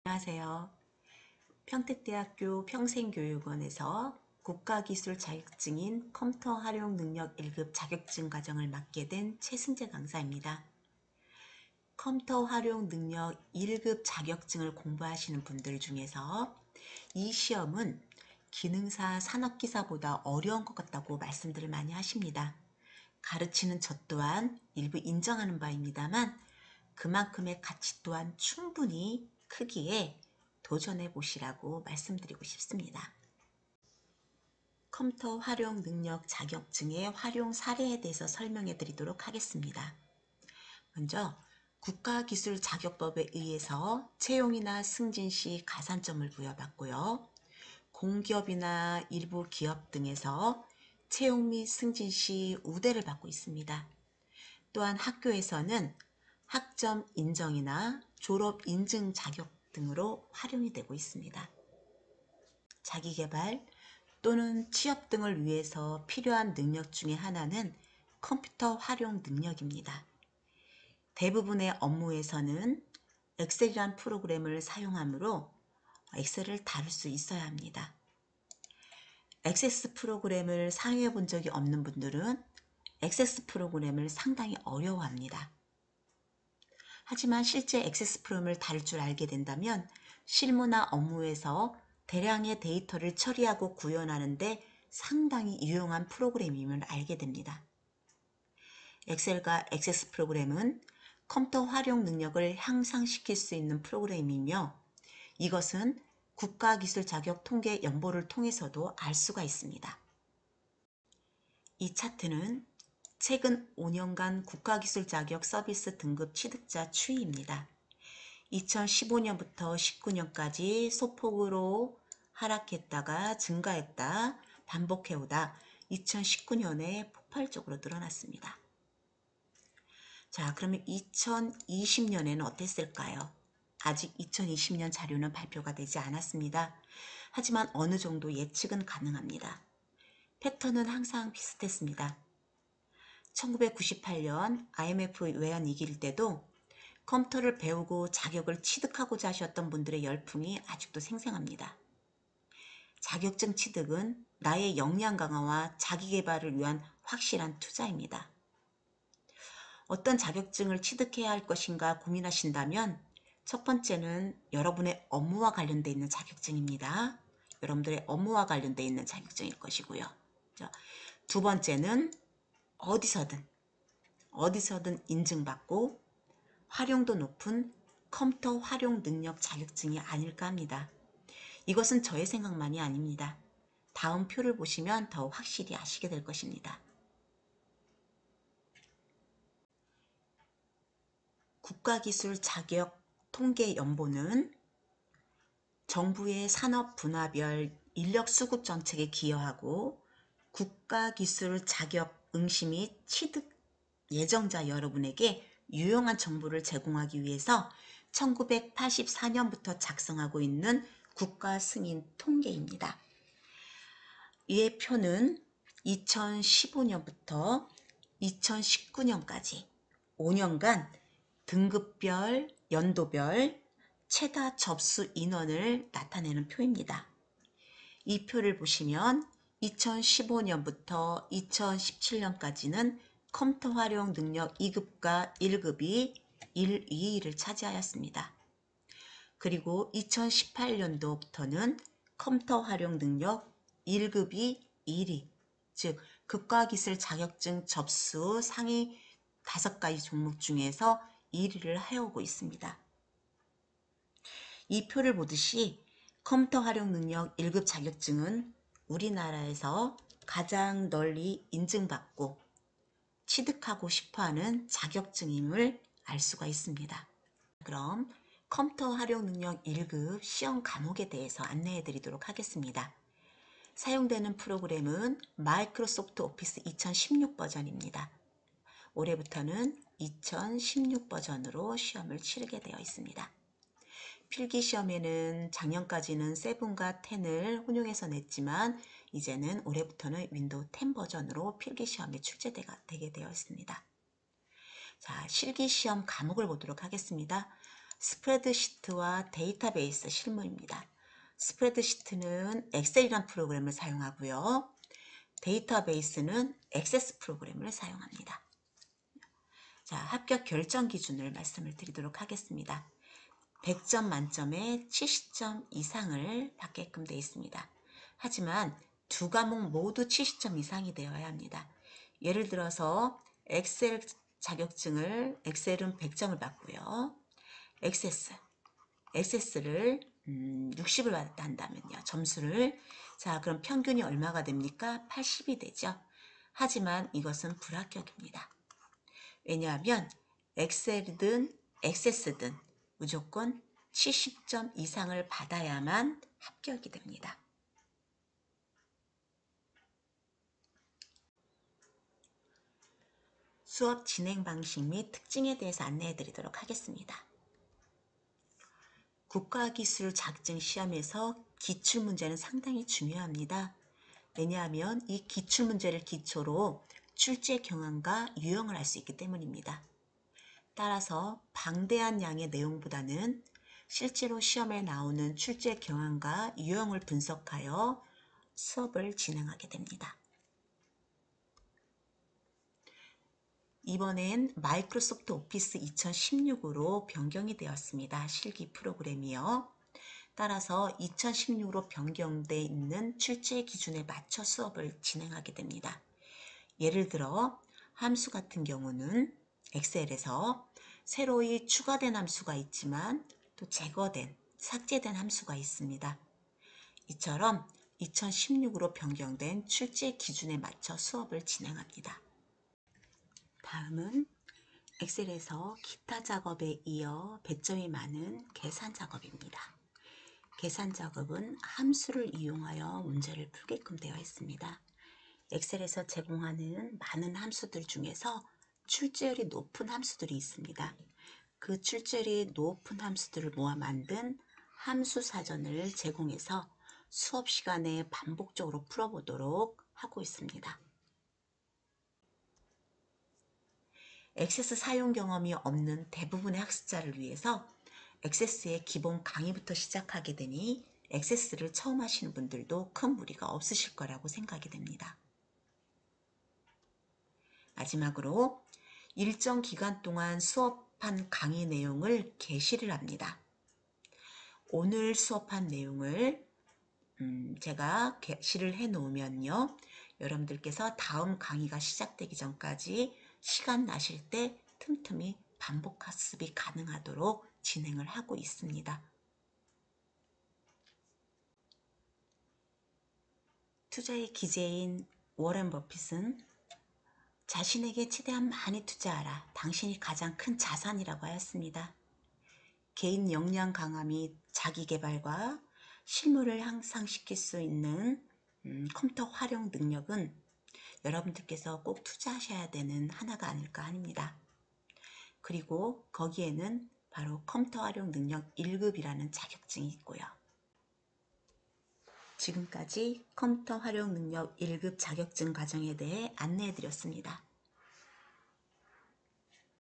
안녕하세요. 평택대학교 평생교육원에서 국가기술 자격증인 컴퓨터 활용 능력 1급 자격증 과정을 맡게 된 최승재 강사입니다. 컴퓨터 활용 능력 1급 자격증을 공부하시는 분들 중에서 이 시험은 기능사 산업기사보다 어려운 것 같다고 말씀들을 많이 하십니다. 가르치는 저 또한 일부 인정하는 바입니다만 그만큼의 가치 또한 충분히 크기에 도전해 보시라고 말씀드리고 싶습니다. 컴퓨터 활용 능력 자격증의 활용 사례에 대해서 설명해 드리도록 하겠습니다. 먼저 국가기술자격법에 의해서 채용이나 승진 시 가산점을 부여받고요. 공기업이나 일부 기업 등에서 채용 및 승진 시 우대를 받고 있습니다. 또한 학교에서는 학점 인정이나 졸업 인증 자격 등으로 활용이 되고 있습니다. 자기개발 또는 취업 등을 위해서 필요한 능력 중에 하나는 컴퓨터 활용 능력입니다. 대부분의 업무에서는 엑셀이란 프로그램을 사용하므로 엑셀을 다룰 수 있어야 합니다. 액세스 프로그램을 사용해 본 적이 없는 분들은 액세스 프로그램을 상당히 어려워합니다. 하지만 실제 액세스 프로그램을 다룰 줄 알게 된다면 실무나 업무에서 대량의 데이터를 처리하고 구현하는 데 상당히 유용한 프로그램임을 알게 됩니다. 엑셀과 액세스 프로그램은 컴퓨터 활용 능력을 향상시킬 수 있는 프로그램이며 이것은 국가기술 자격 통계 연보를 통해서도 알 수가 있습니다. 이 차트는 최근 5년간 국가기술 자격 서비스 등급 취득자 추이입니다. 2015년부터 19년까지 소폭으로 하락했다가 증가했다 반복해오다 2019년에 폭발적으로 늘어났습니다. 자, 그러면 2020년에는 어땠을까요? 아직 2020년 자료는 발표가 되지 않았습니다. 하지만 어느 정도 예측은 가능합니다. 패턴은 항상 비슷했습니다. 1998년 IMF 외환위기일 때도 컴퓨터를 배우고 자격을 취득하고자 하셨던 분들의 열풍이 아직도 생생합니다. 자격증 취득은 나의 역량 강화와 자기개발을 위한 확실한 투자입니다. 어떤 자격증을 취득해야 할 것인가 고민하신다면 첫 번째는 여러분의 업무와 관련되어 있는 자격증입니다. 여러분들의 업무와 관련되어 있는 자격증일 것이고요. 두 번째는 어디서든 인증받고 활용도 높은 컴퓨터 활용 능력 자격증이 아닐까 합니다. 이것은 저의 생각만이 아닙니다. 다음 표를 보시면 더욱 확실히 아시게 될 것입니다. 국가기술 자격 통계 연보는 정부의 산업 분야별 인력 수급 정책에 기여하고 국가기술 자격 응시 및 취득 예정자 여러분에게 유용한 정보를 제공하기 위해서 1984년부터 작성하고 있는 국가 승인 통계입니다. 이의 표는 2015년부터 2019년까지 5년간 등급별, 연도별 최다 접수 인원을 나타내는 표입니다. 이 표를 보시면 2015년부터 2017년까지는 컴퓨터 활용 능력 2급과 1급이 1, 2위를 차지하였습니다. 그리고 2018년도부터는 컴퓨터 활용 능력 1급이 1위, 즉 국가기술 자격증 접수 상위 5가지 종목 중에서 1위를 해오고 있습니다. 이 표를 보듯이 컴퓨터 활용 능력 1급 자격증은 우리나라에서 가장 널리 인증받고 취득하고 싶어하는 자격증임을 알 수가 있습니다. 그럼 컴퓨터 활용 능력 1급 시험 과목에 대해서 안내해 드리도록 하겠습니다. 사용되는 프로그램은 마이크로소프트 오피스 2016 버전입니다. 올해부터는 2016 버전으로 시험을 치르게 되어 있습니다. 필기시험에는 작년까지는 7과 10을 혼용해서 냈지만 이제는 올해부터는 윈도우 10 버전으로 필기시험에 출제되게 되어 있습니다. 자, 실기시험 과목을 보도록 하겠습니다. 스프레드시트와 데이터베이스 실무입니다. 스프레드시트는 엑셀이란 프로그램을 사용하고요. 데이터베이스는 액세스 프로그램을 사용합니다. 자, 합격 결정 기준을 말씀을 드리도록 하겠습니다. 100점 만점에 70점 이상을 받게끔 되어 있습니다. 하지만 두 과목 모두 70점 이상이 되어야 합니다. 예를 들어서 엑셀 자격증을 엑셀은 100점을 받고요. 액세스를 60을 받았다 한다면요. 점수를. 자, 그럼 평균이 얼마가 됩니까? 80이 되죠. 하지만 이것은 불합격입니다. 왜냐하면 엑셀이든 액세스든 무조건 70점 이상을 받아야만 합격이 됩니다. 수업 진행 방식 및 특징에 대해서 안내해 드리도록 하겠습니다. 국가기술 자격증 시험에서 기출문제는 상당히 중요합니다. 왜냐하면 이 기출문제를 기초로 출제 경향과 유형을 알 수 있기 때문입니다. 따라서 방대한 양의 내용보다는 실제로 시험에 나오는 출제 경향과 유형을 분석하여 수업을 진행하게 됩니다. 이번엔 마이크로소프트 오피스 2016으로 변경이 되었습니다. 실기 프로그램이요. 따라서 2016으로 변경되어 있는 출제 기준에 맞춰 수업을 진행하게 됩니다. 예를 들어 함수 같은 경우는 엑셀에서 새로이 추가된 함수가 있지만 또 제거된, 삭제된 함수가 있습니다. 이처럼 2016으로 변경된 출제 기준에 맞춰 수업을 진행합니다. 다음은 엑셀에서 기타 작업에 이어 배점이 많은 계산 작업입니다. 계산 작업은 함수를 이용하여 문제를 풀게끔 되어 있습니다. 엑셀에서 제공하는 많은 함수들 중에서 출제율이 높은 함수들이 있습니다. 그 출제율이 높은 함수들을 모아 만든 함수 사전을 제공해서 수업 시간에 반복적으로 풀어보도록 하고 있습니다. 액세스 사용 경험이 없는 대부분의 학습자를 위해서 액세스의 기본 강의부터 시작하게 되니 액세스를 처음 하시는 분들도 큰 무리가 없으실 거라고 생각이 됩니다. 마지막으로 일정 기간 동안 수업한 강의 내용을 게시를 합니다. 오늘 수업한 내용을 제가 게시를 해 놓으면요. 여러분들께서 다음 강의가 시작되기 전까지 시간 나실 때 틈틈이 반복 학습이 가능하도록 진행을 하고 있습니다. 투자의 기재인 워렌 버핏은 자신에게 최대한 많이 투자하라. 당신이 가장 큰 자산이라고 하였습니다. 개인 역량 강화 및 자기 개발과 실무를 향상시킬 수 있는 컴퓨터 활용 능력은 여러분들께서 꼭 투자하셔야 되는 하나가 아닐까 합니다. 그리고 거기에는 바로 컴퓨터 활용 능력 1급이라는 자격증이 있고요. 지금까지 컴퓨터 활용 능력 1급 자격증 과정에 대해 안내해 드렸습니다.